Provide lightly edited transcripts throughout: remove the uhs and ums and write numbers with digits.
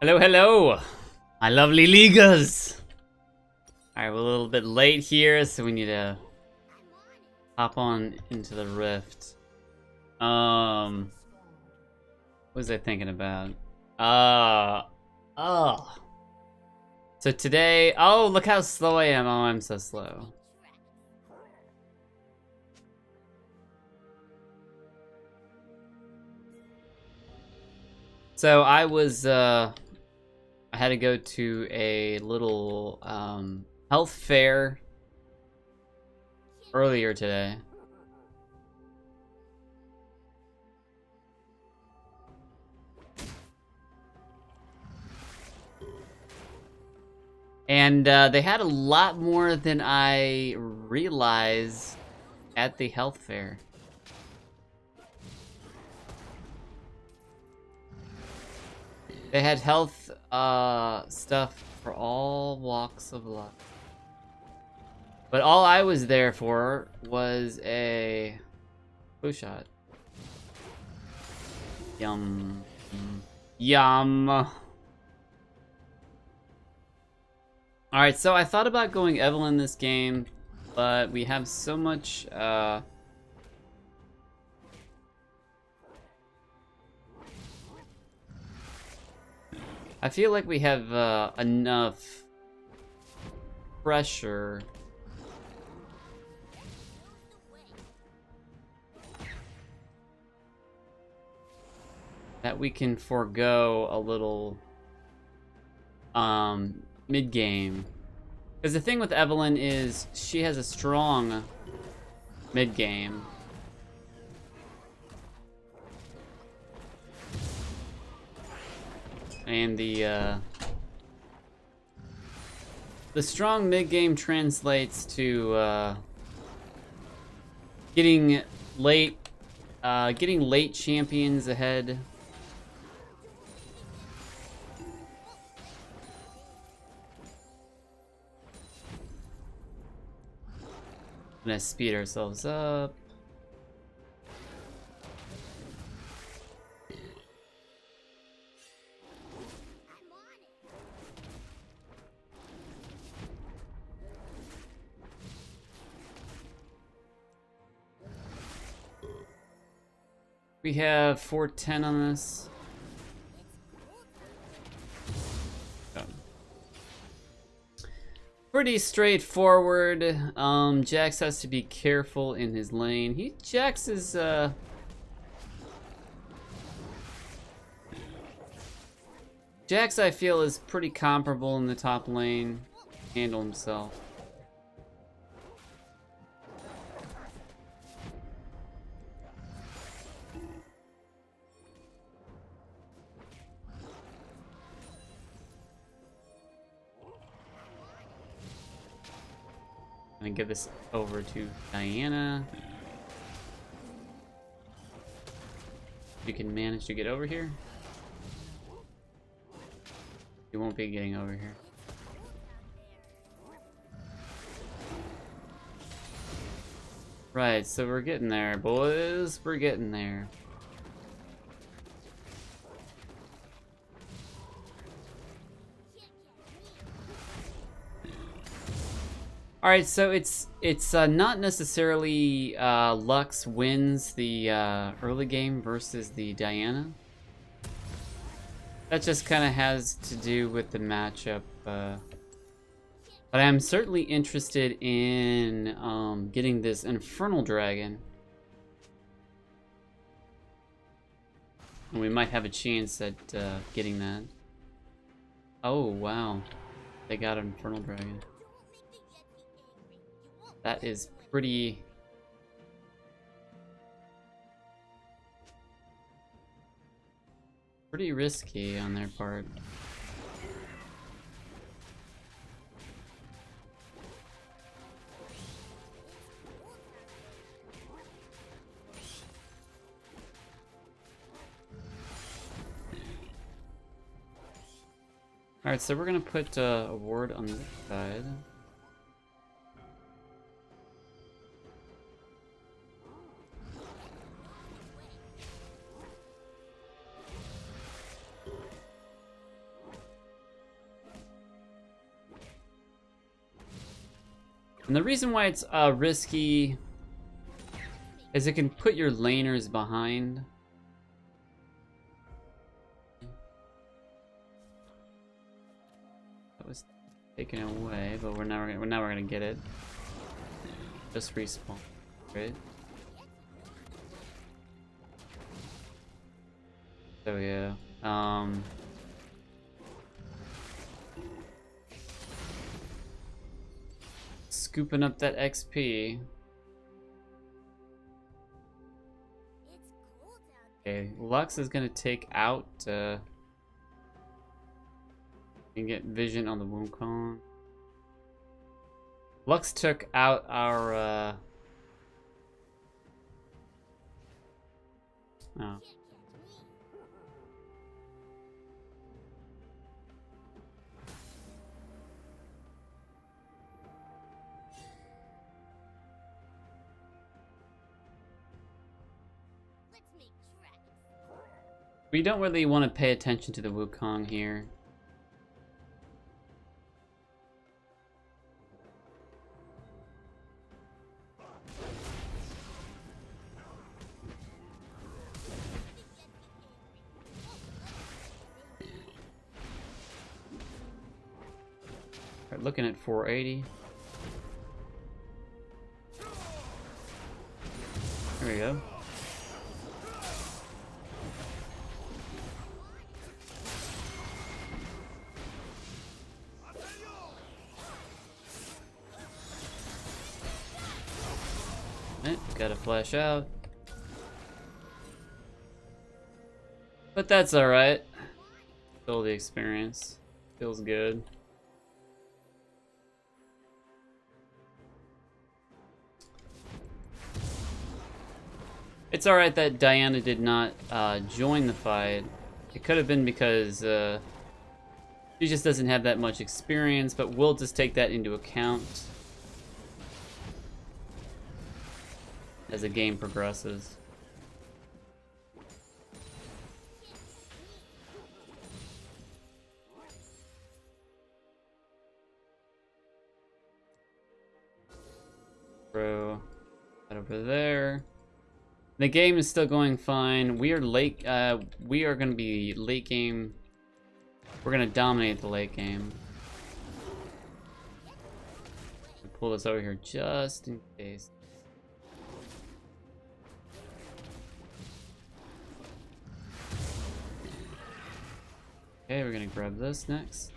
Hello, hello, my lovely Ligas. Alright, we're a little bit late here, so we need to hop on into the rift. What was I thinking about? Oh. So today, oh, look how slow I am. Oh, I'm so slow. So I had to go to a little, health fair earlier today. And they had a lot more than I realized at the health fair. They had health stuff for all walks of life. But all I was there for was a flu shot. Yum. Yum. Alright, so I thought about going Evelyn this game, but we have so much I feel like we have enough pressure that we can forego a little mid-game. Because the thing with Evelyn is she has a strong mid-game. And the strong mid-game translates to getting late champions ahead. I'm gonna speed ourselves up. We have 410 on this. Pretty straightforward. Jax has to be careful in his lane. Jax is Jax, I feel, is pretty comparable in the top lane. Handle himself. I'm gonna give this over to Diana. You can manage to get over here. You won't be getting over here. Right, so we're getting there, boys. We're getting there. Alright, so it's not necessarily Lux wins the early game versus the Diana. That just kind of has to do with the matchup. But I'm certainly interested in getting this Infernal Dragon. And we might have a chance at getting that. Oh, wow. They got an Infernal Dragon. That is pretty risky on their part. Alright, so we're gonna put a ward on this side. And the reason why it's risky is it can put your laners behind. That was taken away, but we're now gonna get it. Just respawn, right? So yeah, scooping up that XP. Okay, Lux is gonna take out and get vision on the Wukong. Lux took out our oh. We don't really want to pay attention to the Wukong here. Right, looking at 480. There we go. Gotta flash out. But that's alright. Still the experience. Feels good. It's alright that Diana did not join the fight. It could have been because she just doesn't have that much experience, but we'll just take that into account as the game progresses. Throw that over there. The game is still going fine. We are late. We are going to be late game. We're going to dominate the late game. Pull this over here just in case. Okay, we're gonna grab this next.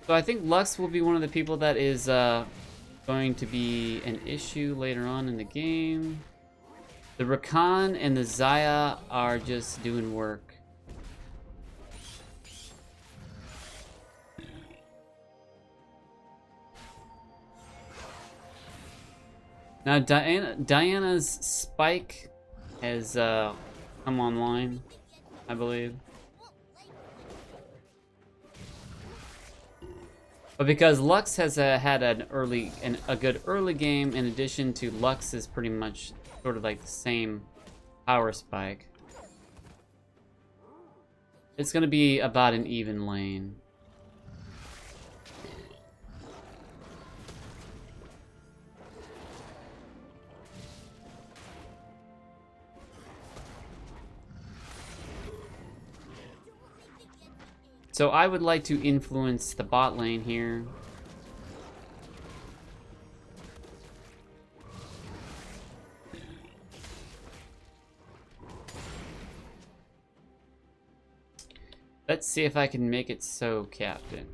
So I think Lux will be one of the people that is going to be an issue later on in the game. The Rakan and the Xayah are just doing work. Now Diana's spike has come online, I believe. But because Lux has had a good early game, in addition to Lux is pretty much sort of like the same power spike, it's gonna be about an even lane. So I would like to influence the bot lane here. Let's see if I can make it so, Captain.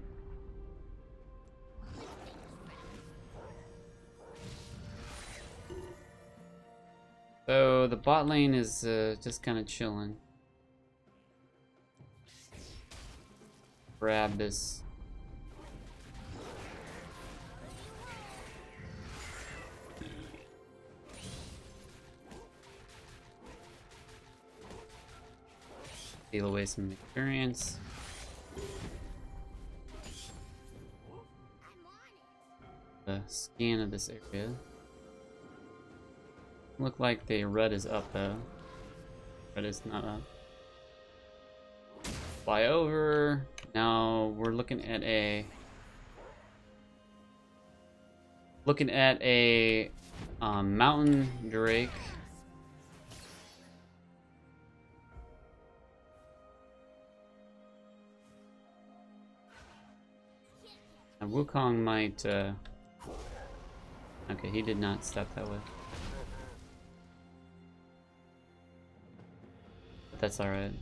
So the bot lane is just kind of chilling. Grab this. Steal away some experience. The scan of this area. Look like the red is up though. Red is not up. Fly over. Now we're looking at a Looking at a mountain drake. And Wukong might. Okay, he did not step that way. But that's alright.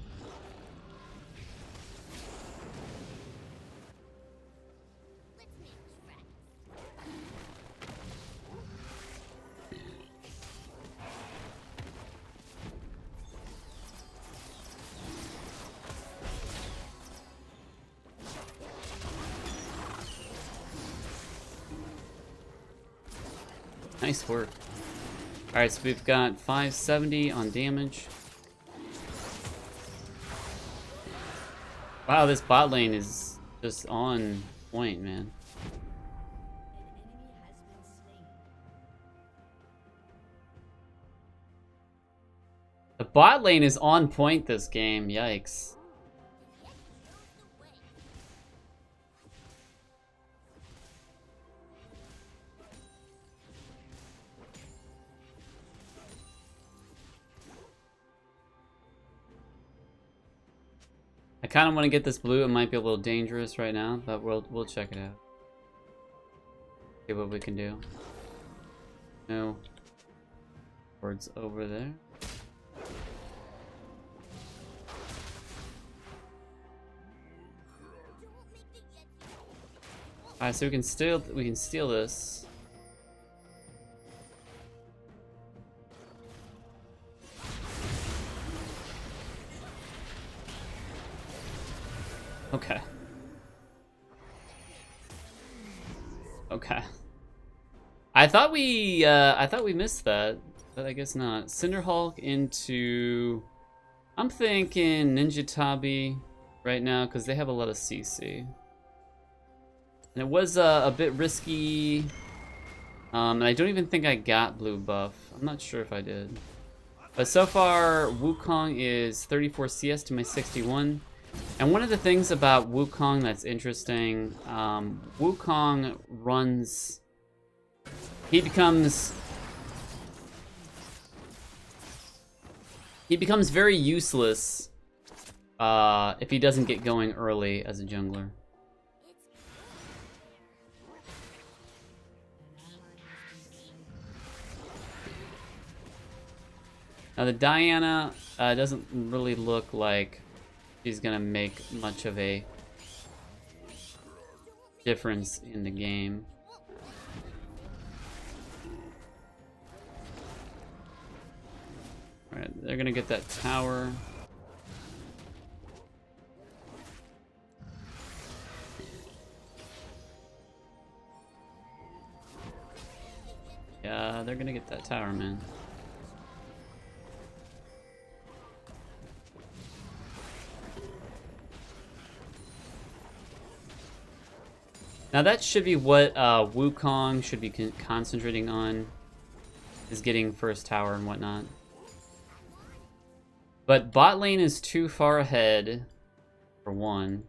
Nice work. Alright, so we've got 570 on damage. Wow, this bot lane is just on point, man. The bot lane is on point this game, yikes. I kind of want to get this blue. It might be a little dangerous right now, but we'll check it out. See what we can do. No. Words over there. Alright, so we can steal this. Okay. Okay. I thought we missed that, but I guess not. Cinderhulk into, I'm thinking Ninja Tabi right now because they have a lot of CC. And it was a bit risky. And I don't even think I got blue buff. I'm not sure if I did. But so far, Wukong is 34 CS to my 61. And one of the things about Wukong that's interesting, Wukong runs, he becomes very useless if he doesn't get going early as a jungler. Now the Diana doesn't really look like she's gonna make much of a difference in the game. Alright, they're gonna get that tower. Yeah, they're gonna get that tower, man. Now that should be what Wukong should be concentrating on, is getting first tower and whatnot. But bot lane is too far ahead, for one.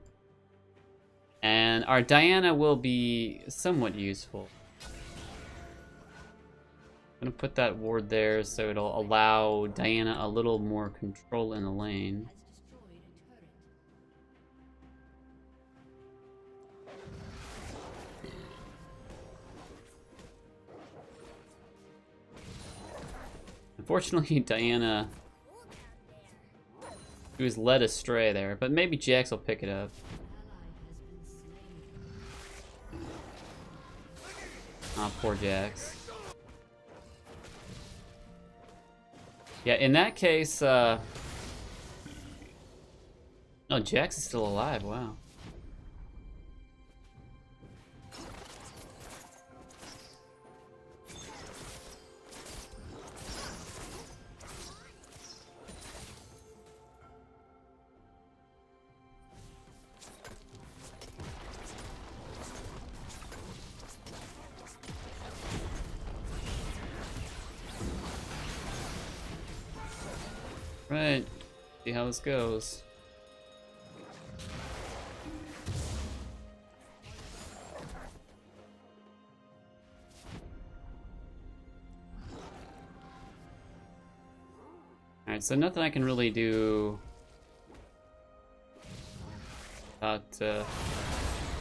And our Diana will be somewhat useful. I'm gonna put that ward there so it'll allow Diana a little more control in the lane. Unfortunately, Diana, she was led astray there, but maybe Jax will pick it up. Ah, poor Jax. Yeah, in that case, no, Jax is still alive, wow. Right, see how this goes. Alright, so nothing I can really do about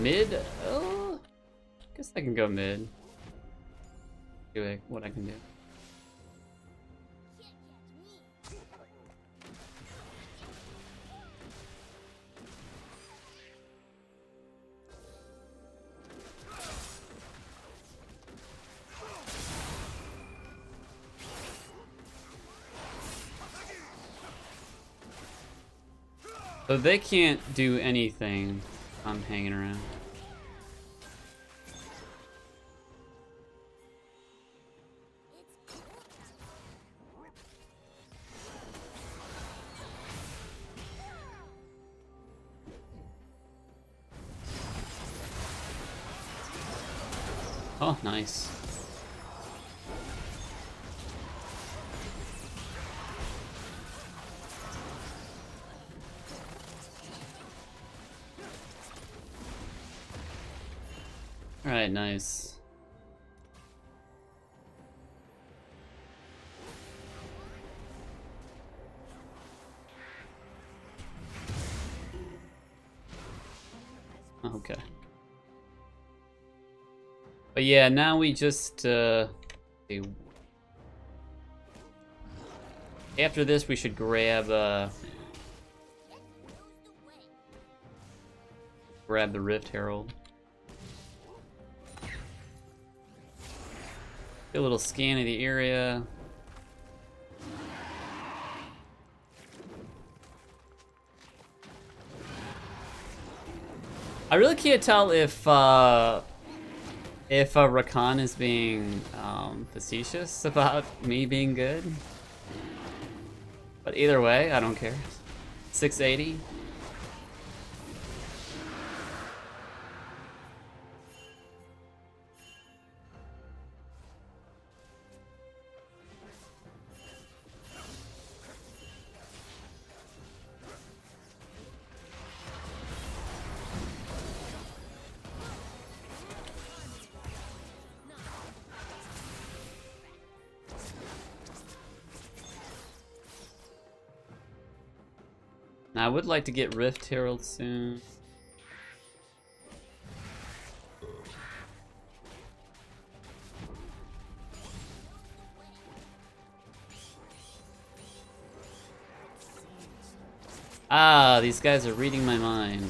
mid. Oh, guess I can go mid. Do what I can do. So they can't do anything. I'm hanging around. Oh, nice. Alright, nice. Okay. But yeah, now we just after this we should grab the Rift Herald. Get a little scan of the area. I really can't tell if Rakan is being facetious about me being good. But either way, I don't care. 680. Now, I would like to get Rift Herald soon. Ah, these guys are reading my mind.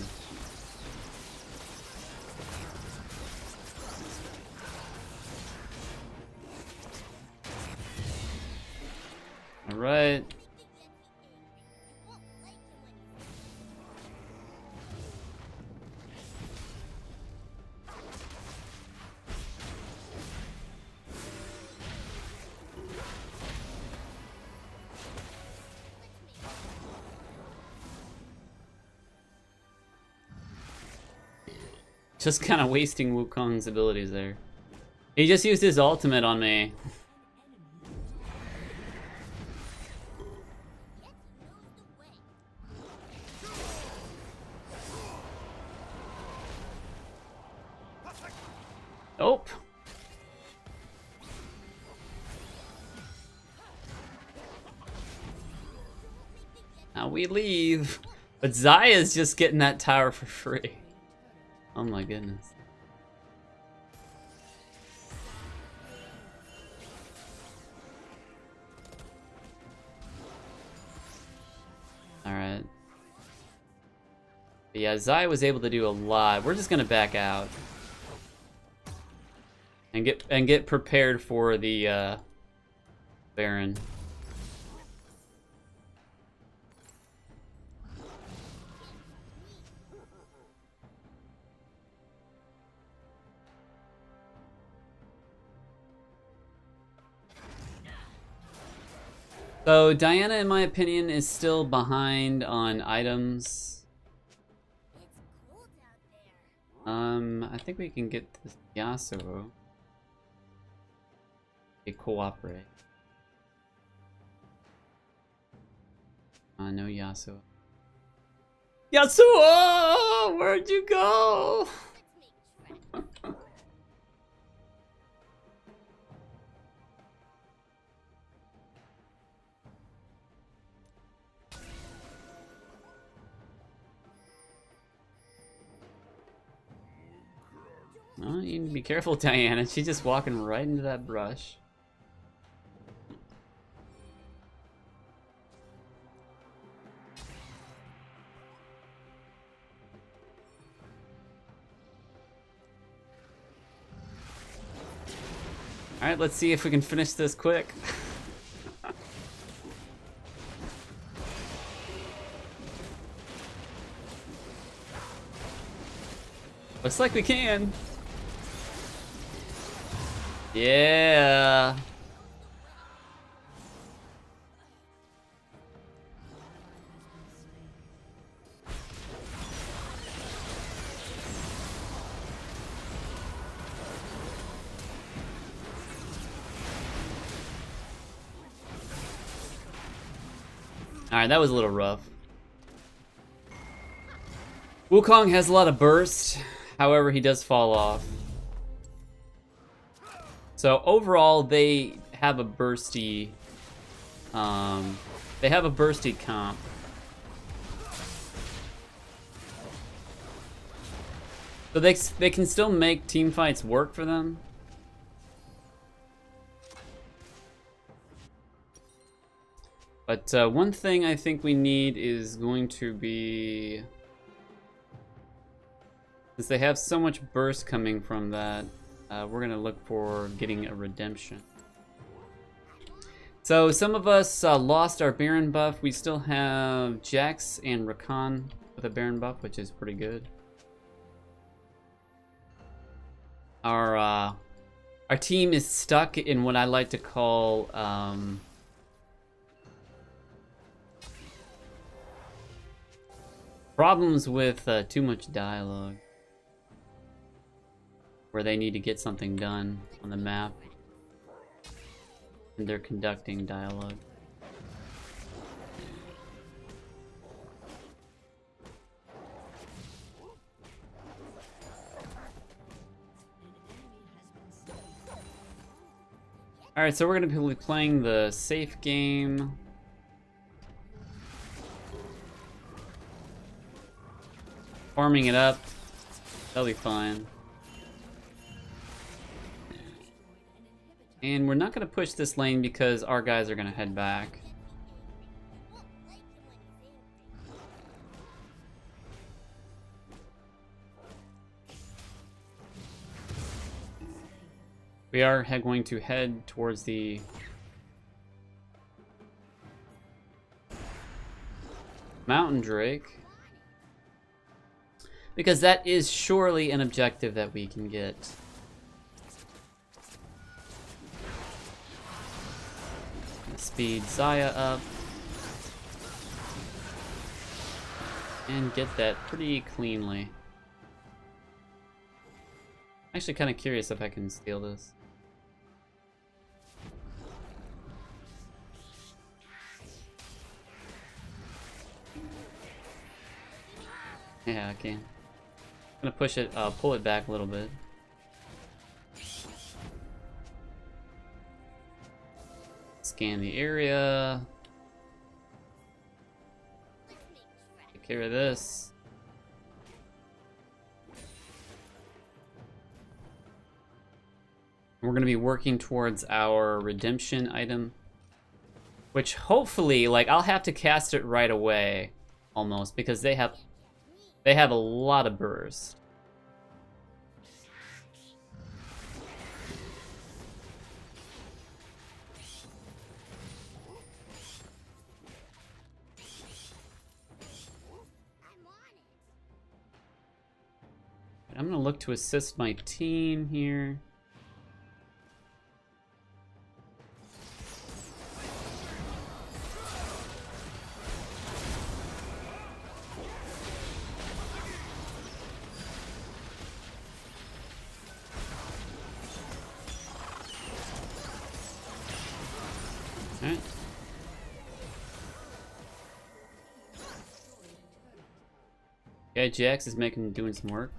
All right. Just kind of wasting Wukong's abilities there. He just used his ultimate on me. Nope. Now we leave. But Zaya's just getting that tower for free. Oh my goodness. Alright. Yeah, Zaya was able to do a lot. We're just gonna back out. And get prepared for the Baron. So Diana, in my opinion, is still behind on items. I think we can get this Yasuo. They cooperate. No Yasuo. Yasuo! Where'd you go? Oh, you need to be careful, Diana. She's just walking right into that brush. Alright, let's see if we can finish this quick. Looks like we can. Yeah. Alright, that was a little rough. Wukong has a lot of burst, however, he does fall off. So overall, they have a bursty, comp. So they can still make team fights work for them. But one thing I think we need is going to be, since they have so much burst coming from that, we're gonna look for getting a redemption. So some of us lost our Baron buff. We still have Jax and Rakan with a Baron buff, which is pretty good. Our team is stuck in what I like to call problems with too much dialogue, where they need to get something done on the map and they're conducting dialogue. Alright, so we're going to be playing the safe game. Farming it up. That'll be fine. And we're not going to push this lane because our guys are going to head back. We are going to head towards the Mountain Drake, because that is surely an objective that we can get. Speed Zaya up and get that pretty cleanly. Actually kind of curious if I can steal this. Yeah, I can. I'm gonna push it, pull it back a little bit. Scan the area. Take care of this. We're gonna be working towards our redemption item, which hopefully, like, I'll have to cast it right away, almost, because they have a lot of burst. I'm gonna look to assist my team here. Alright. Okay, Jax is doing some work.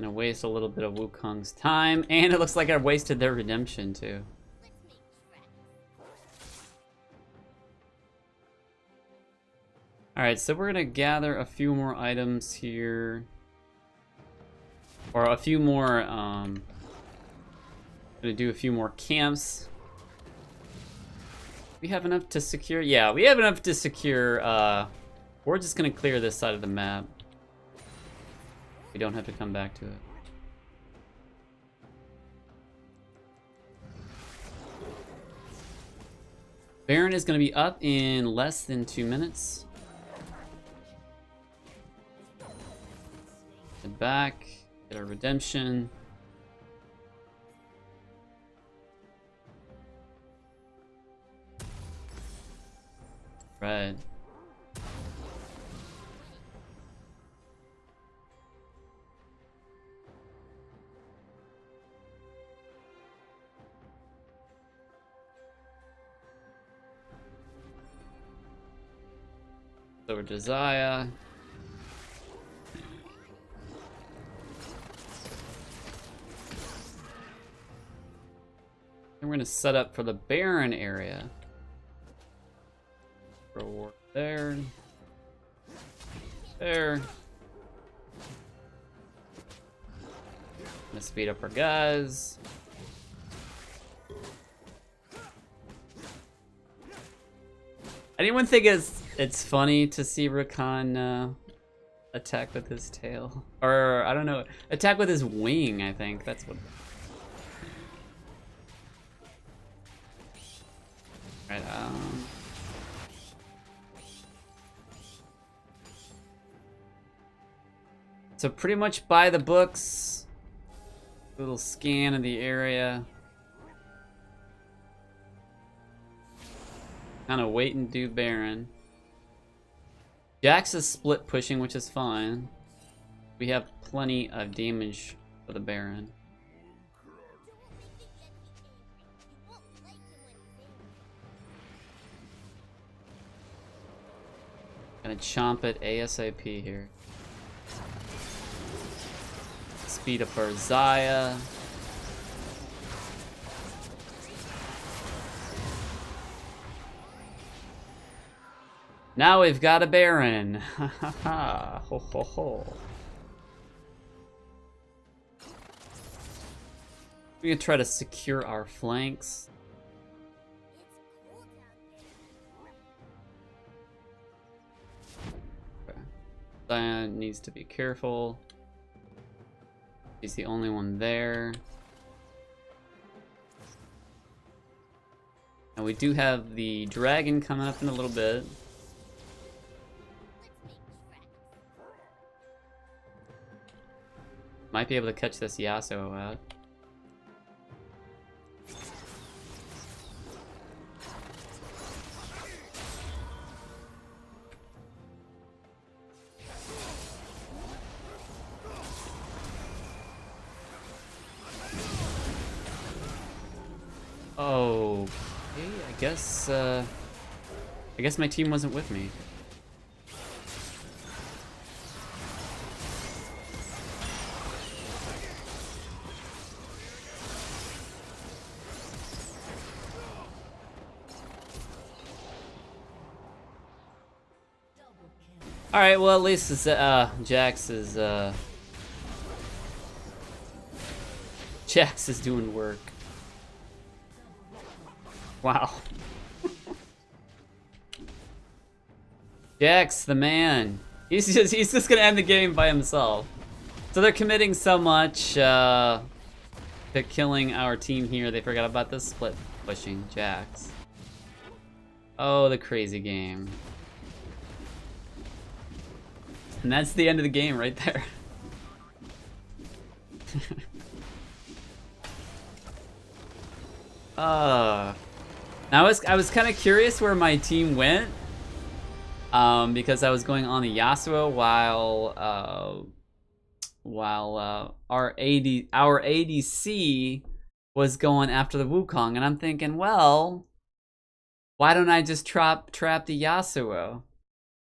Gonna waste a little bit of Wukong's time, and it looks like I wasted their redemption too. Alright, so we're gonna gather a few more items here. Or a few more, gonna do a few more camps. We have enough to secure? Yeah, we have enough to secure, we're just gonna clear this side of the map. We don't have to come back to it. Baron is gonna be up in less than 2 minutes. Head back, get our redemption. Right. Over Josiah. And we're gonna set up for the Baron area. Reward there. There. Gonna speed up our guys. Anyone think it's funny to see Rakan attack with his tail? Or, I don't know, attack with his wing, I think. That's what... Right, so pretty much by the books. A little scan of the area. Kind of wait and do Baron. Jax is split pushing, which is fine. We have plenty of damage for the Baron. Gonna chomp it ASAP here. Speed up our Xayah. Now we've got a Baron. Ha ha ha. Ho ho ho. We're gonna try to secure our flanks. Okay. Diane needs to be careful. He's the only one there. And we do have the dragon coming up in a little bit. Might be able to catch this Yasuo out. Oh, okay, I guess my team wasn't with me. All right, well at least it's, Jax is doing work. Wow. Jax, the man. He's just gonna end the game by himself. So they're committing so much to killing our team here, they forgot about the split pushing Jax. Oh, the crazy game. And that's the end of the game right there. Now I was kind of curious where my team went, because I was going on the Yasuo while our ADC was going after the Wukong, and I'm thinking, well, why don't I just trap the Yasuo?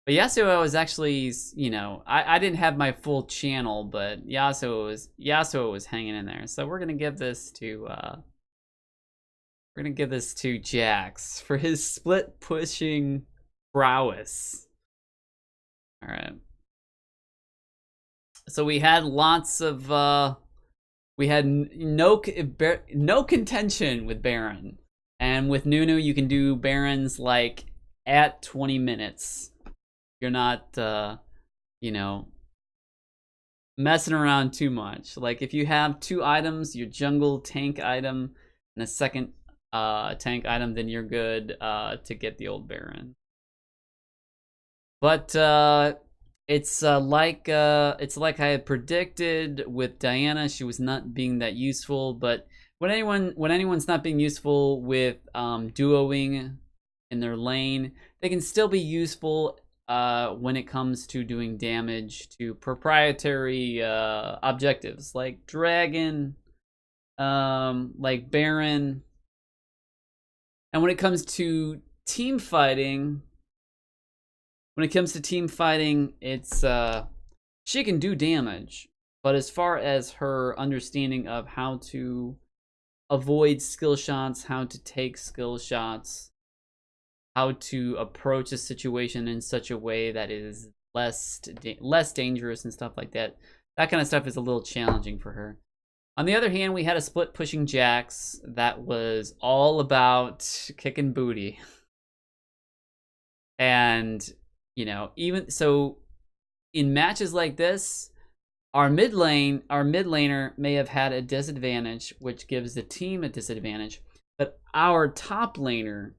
But Yasuo was actually, you know, I didn't have my full channel, but Yasuo was hanging in there. So we're gonna give this to Jax for his split pushing prowess. All right. So we had lots of we had no contention with Baron, and with Nunu you can do Barons like at 20 minutes. You're not you know, messing around too much. Like if you have 2 items, your jungle tank item and a second tank item, then you're good to get the old Baron. But it's like I had predicted with Diana. She was not being that useful, but when anyone's not being useful with duoing in their lane, they can still be useful when it comes to doing damage to proprietary objectives like Dragon, like Baron. And when it comes to team fighting, it's she can do damage, but as far as her understanding of how to avoid skill shots, how to take skill shots, how to approach a situation in such a way that is less dangerous and stuff like that. That kind of stuff is a little challenging for her. On the other hand, we had a split pushing Jax that was all about kicking booty. And, you know, even so in matches like this, our mid laner may have had a disadvantage, which gives the team a disadvantage, but our top laner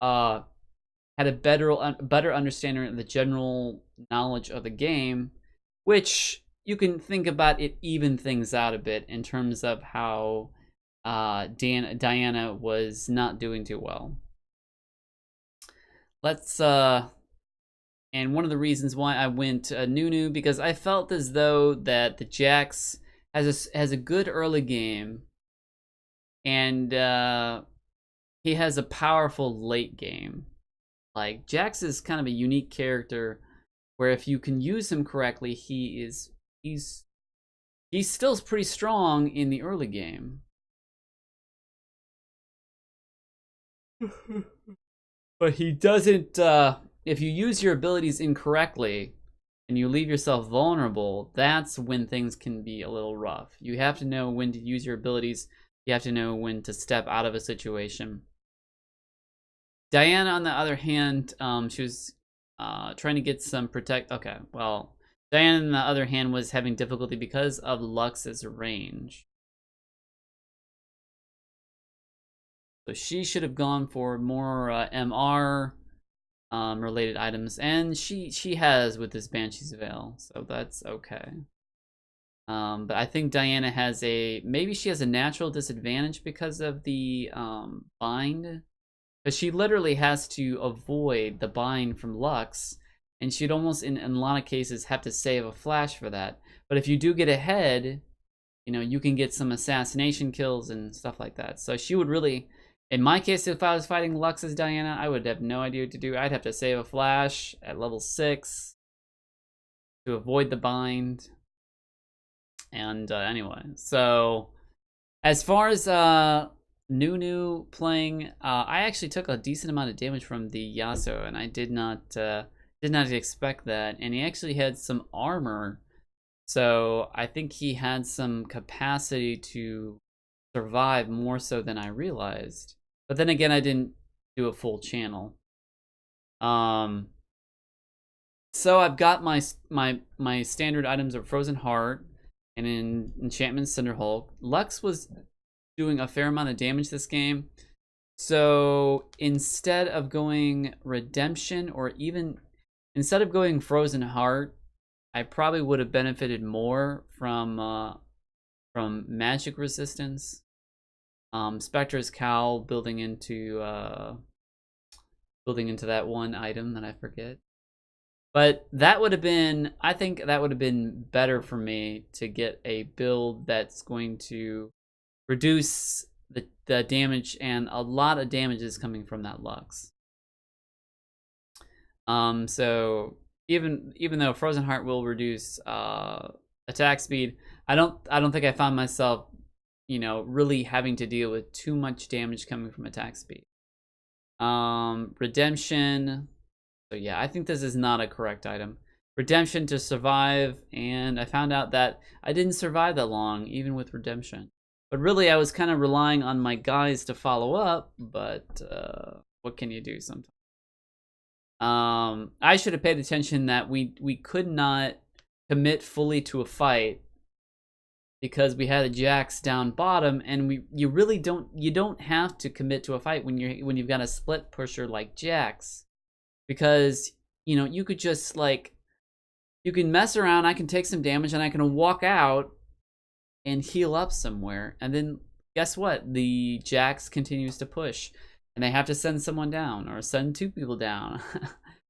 had a better understanding of the general knowledge of the game, which you can think about it even things out a bit in terms of how Diana was not doing too well. Let's and one of the reasons why I went Nunu, because I felt as though that the Jax has a good early game, and he has a powerful late game. Like, Jax is kind of a unique character where if you can use him correctly, he's still pretty strong in the early game. But he doesn't if you use your abilities incorrectly and you leave yourself vulnerable, that's when things can be a little rough. You have to know when to use your abilities. You have to know when to step out of a situation. Diana, on the other hand, she was trying to get some protect. Okay, well, Diana, on the other hand, was having difficulty because of Lux's range. So she should have gone for more MR related items, and she has with this Banshee's Veil, so that's okay. But I think Diana has maybe she has a natural disadvantage because of the bind, but she literally has to avoid the bind from Lux, and she'd almost in a lot of cases have to save a flash for that. But if you do get ahead, you know, you can get some assassination kills and stuff like that. So she would really, in my case, if I was fighting Lux as Diana, I would have no idea what to do. I'd have to save a flash at level 6 to avoid the bind. And anyway, so as far as Nunu playing, I actually took a decent amount of damage from the Yasuo, and I did not expect that. And he actually had some armor, so I think he had some capacity to survive more so than I realized. But then again, I didn't do a full channel. So I've got my standard items of Frozen Heart and in Enchantment Cinderhulk. Lux was doing a fair amount of damage this game, so instead of going Redemption, or even instead of going Frozen Heart, I probably would have benefited more from magic resistance. Spectre's Cowl building into that one item that I forget. But that would have been, I think that would have been better for me to get a build that's going to reduce the damage, and a lot of damage is coming from that Lux. So even though Frozen Heart will reduce attack speed, I don't think I found myself, you know, really having to deal with too much damage coming from attack speed. Redemption. So yeah, I think this is not a correct item. Redemption to survive, and I found out that I didn't survive that long, even with redemption. But really, I was kind of relying on my guys to follow up, but what can you do sometimes? I should have paid attention that we could not commit fully to a fight because we had a Jax down bottom, and you really don't have to commit to a fight when you've got a split pusher like Jax, because you know you could just like you can mess around, I can take some damage, and I can walk out and heal up somewhere, and then guess what? The Jax continues to push, and they have to send someone down or send two people down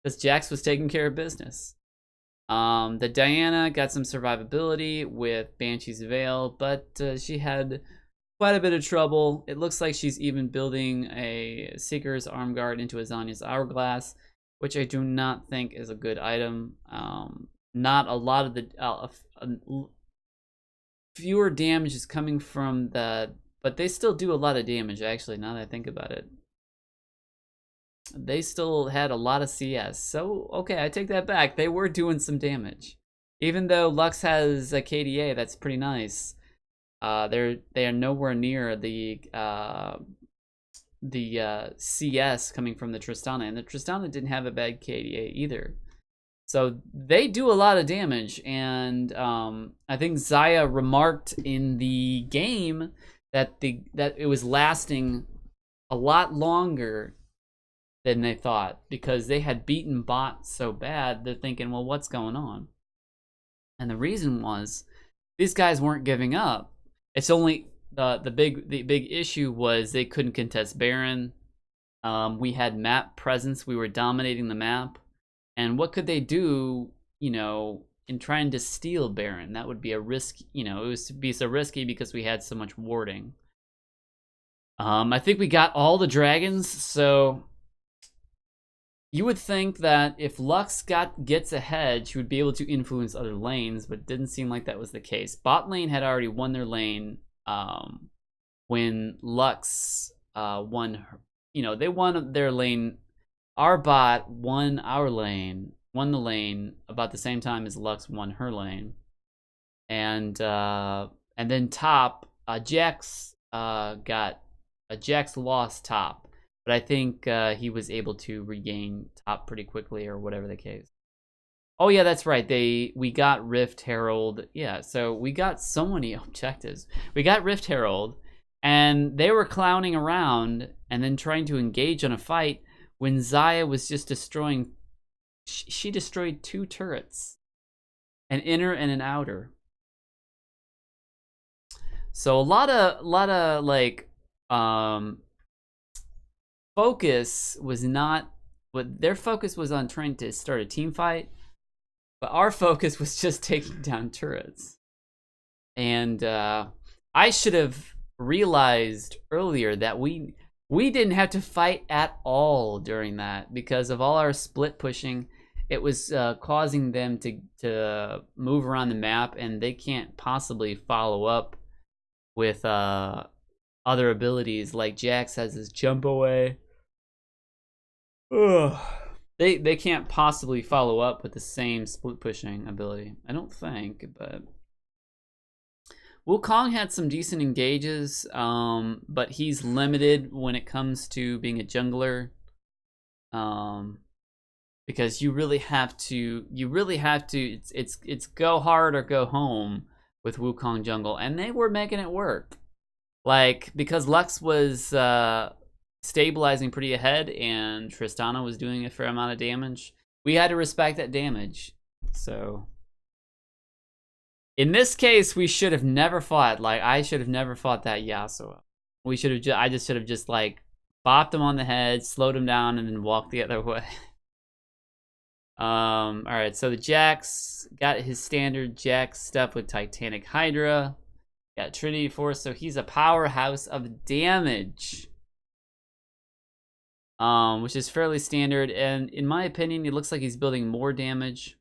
because Jax was taking care of business. The Diana got some survivability with Banshee's Veil, but she had quite a bit of trouble. It looks like she's even building a Seeker's Arm Guard into a Zanya's Hourglass, which I do not think is a good item. Not a lot of the fewer damage is coming from the, but they still do a lot of damage actually, now that I think about it. They still had a lot of CS, so okay, I take that back. They were doing some damage. Even though Lux has a KDA, that's pretty nice. They are nowhere near the CS coming from the Tristana, and the Tristana didn't have a bad KDA either. So they do a lot of damage, and I think Xayah remarked in the game that it was lasting a lot longer than they thought, because they had beaten bot so bad. They're thinking, well, what's going on? And the reason was these guys weren't giving up. It's only the big issue was they couldn't contest Baron. We had map presence. We were dominating the map. And what could they do, you know, in trying to steal Baron? That would be a risk, you know, it would be so risky because we had so much warding. I think we got all the dragons, so you would think that if Lux gets ahead, she would be able to influence other lanes, but it didn't seem like that was the case. Bot lane had already won their lane when Lux won her, you know, they won their lane. Our bot won the lane about the same time as Lux won her lane. And then top, Jax Jax lost top, but I think he was able to regain top pretty quickly, or whatever the case. Oh yeah, that's right. We got Rift Herald. Yeah, so we got so many objectives. We got Rift Herald, and they were clowning around and then trying to engage on a fight when Xayah was just destroying. She destroyed 2 turrets, an inner and an outer. So a lot of like focus was not, what their focus was on trying to start a team fight, but our focus was just taking down turrets. And I should have realized earlier that we didn't have to fight at all during that, because of all our split pushing. It was causing them to move around the map, and they can't possibly follow up with other abilities. Like Jax has his jump away. Ugh. They can't possibly follow up with the same split pushing ability, I don't think. But Wukong had some decent engages, but he's limited when it comes to being a jungler, because you really have to it's go hard or go home with Wukong jungle, and they were making it work. Like, because Lux was stabilizing pretty ahead and Tristana was doing a fair amount of damage, we had to respect that damage. So in this case, we should have never fought. Like, I should have never fought that Yasuo. We should have I just should have just like bopped him on the head, slowed him down, and then walked the other way. All right, so the Jax got his standard Jax stuff with Titanic Hydra. Got Trinity Force, so he's a powerhouse of damage. which is fairly standard. And in my opinion, it looks like he's building more damage.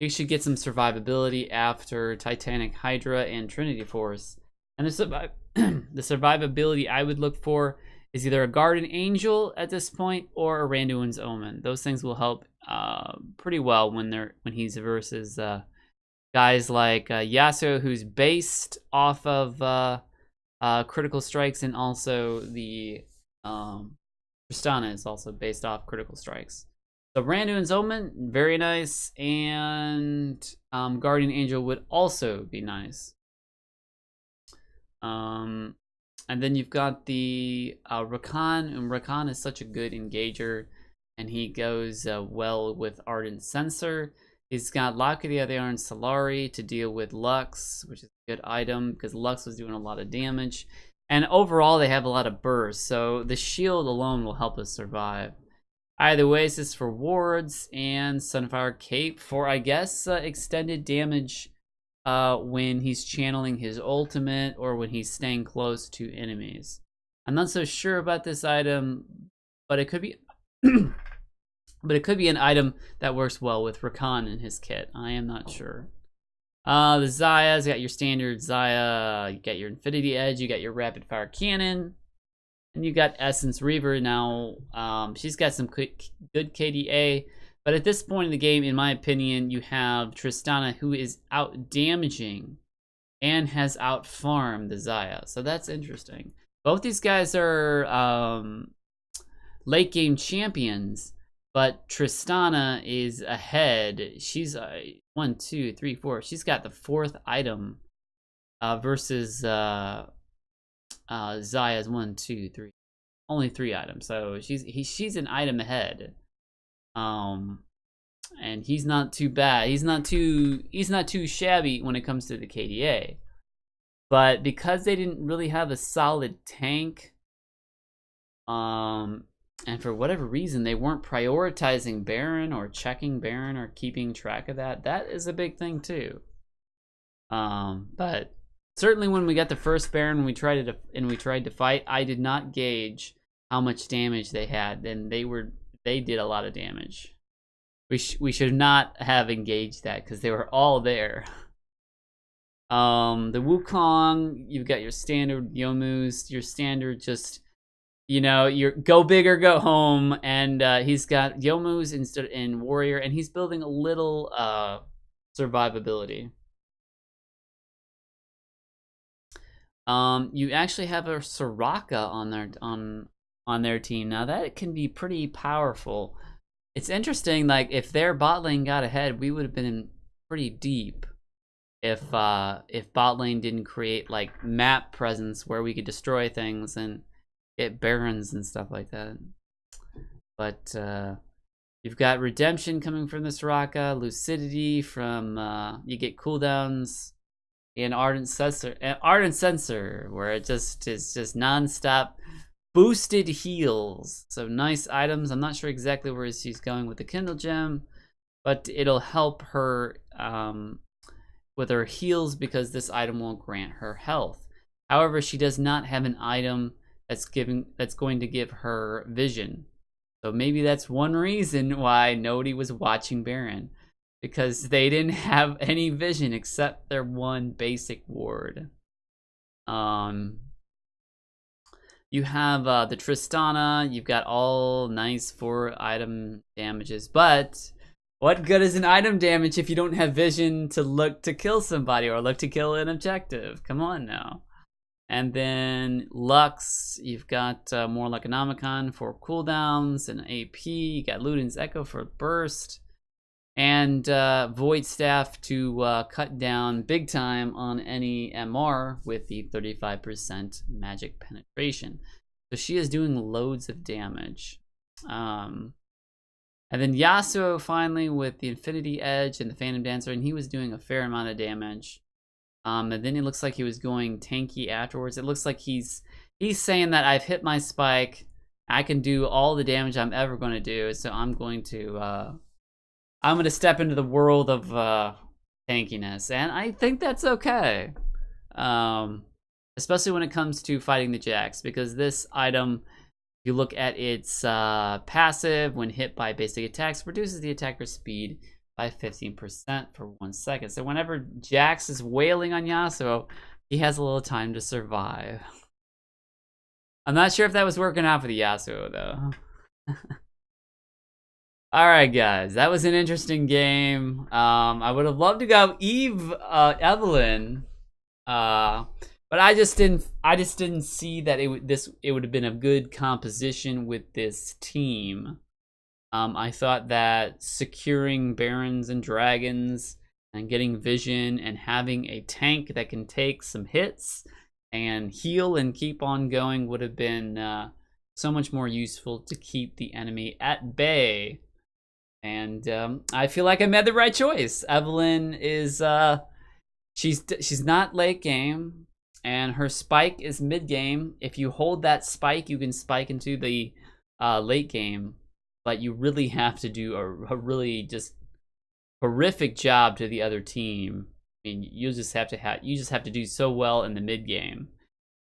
He should get some survivability after Titanic Hydra and Trinity Force. And the survivability I would look for is either a Guardian Angel at this point or a Randuin's Omen. Those things will help pretty well when he's versus guys like Yasuo, who's based off of critical strikes, and also the Tristana is also based off critical strikes. So Randuin's Omen, very nice, and Guardian Angel would also be nice. And then you've got the Rakan, and Rakan is such a good engager, and he goes well with Ardent Sensor. He's got Lock of the Other Iron Solari to deal with Lux, which is a good item, because Lux was doing a lot of damage. And overall, they have a lot of burst, so the shield alone will help us survive. Either way, this is for wards, and Sunfire Cape for, I guess, extended damage when he's channeling his ultimate or when he's staying close to enemies. I'm not so sure about this item, but it could be but it could be an item that works well with Rakan in his kit. I am not sure. The Zaya's, you got your standard Zaya, you got your Infinity Edge, you got your Rapid Fire Cannon, and you got Essence Reaver. Now, she's got some good KDA, but at this point in the game, in my opinion, you have Tristana, who is out damaging and has out farmed the Zaya. So that's interesting. Both these guys are late game champions, but Tristana is ahead. She's 1, 2, 3, 4. She's got the 4th item versus Zaya's 1, 2, 3. Only 3 items. So she's an item ahead. And he's not too bad. He's not too shabby when it comes to the KDA. But because they didn't really have a solid tank, and for whatever reason they weren't prioritizing Baron or checking Baron or keeping track of that, that is a big thing too. But certainly when we got the first Baron, when we tried to fight, I did not gauge how much damage they had, and they did a lot of damage. We should not have engaged that because they were all there. The Wukong, you've got your standard Youmu's, your standard just, you know, your go big or go home, and he's got Youmu's instead in Warrior, and he's building a little survivability. You actually have a Soraka on their team. Now that can be pretty powerful. It's interesting, like if their bot lane got ahead, we would have been in pretty deep if bot lane didn't create like map presence where we could destroy things and get barons and stuff like that. But you've got redemption coming from the Soraka, lucidity from you get cooldowns, and ardent sensor where it just is just non-stop boosted heals. So nice items. I'm not sure exactly where she's going with the Kindle Gem, but it'll help her with her heals because this item won't grant her health. However, she does not have an item that's going to give her vision. So maybe that's one reason why nobody was watching Baron, because they didn't have any vision except their one basic ward. You have the Tristana. You've got all nice 4 item damages, but what good is an item damage if you don't have vision to look to kill somebody or look to kill an objective? Come on now. And then Lux, you've got more like Economicon for cooldowns and AP. You got Luden's Echo for burst, and Void Staff to cut down big time on any MR with the 35% magic penetration. So she is doing loads of damage. And then Yasuo finally with the Infinity Edge and the Phantom Dancer, and he was doing a fair amount of damage. And then it looks like he was going tanky afterwards. It looks like he's saying that I've hit my spike. I can do all the damage I'm ever going to do, so I'm going to step into the world of tankiness, and I think that's okay. Especially when it comes to fighting the Jax, because this item you look at its passive, when hit by basic attacks, reduces the attacker's speed by 15% for 1 second. So whenever Jax is wailing on Yasuo, he has a little time to survive. I'm not sure if that was working out for the Yasuo, though. Alright, guys. That was an interesting game. I would have loved to go Evelyn. But I just didn't see that it would have been a good composition with this team. I thought that securing Barons and Dragons and getting Vision and having a tank that can take some hits and heal and keep on going would have been so much more useful to keep the enemy at bay. And I feel like I made the right choice. Evelyn is she's not late game, and her spike is mid game. If you hold that spike, you can spike into the late game, but you really have to do a really just horrific job to the other team. I mean, you just have to do so well in the mid game.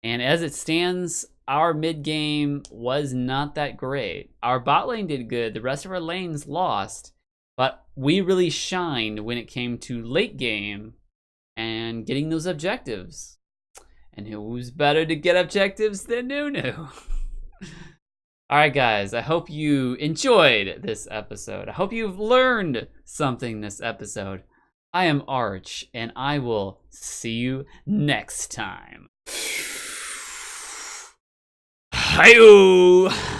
And as it stands, our mid game was not that great. Our bot lane did good. The rest of our lanes lost, but we really shined when it came to late game and getting those objectives. And who's better to get objectives than Nunu? Alright, guys, I hope you enjoyed this episode. I hope you've learned something this episode. I am Arch, and I will see you next time. Hi-yo!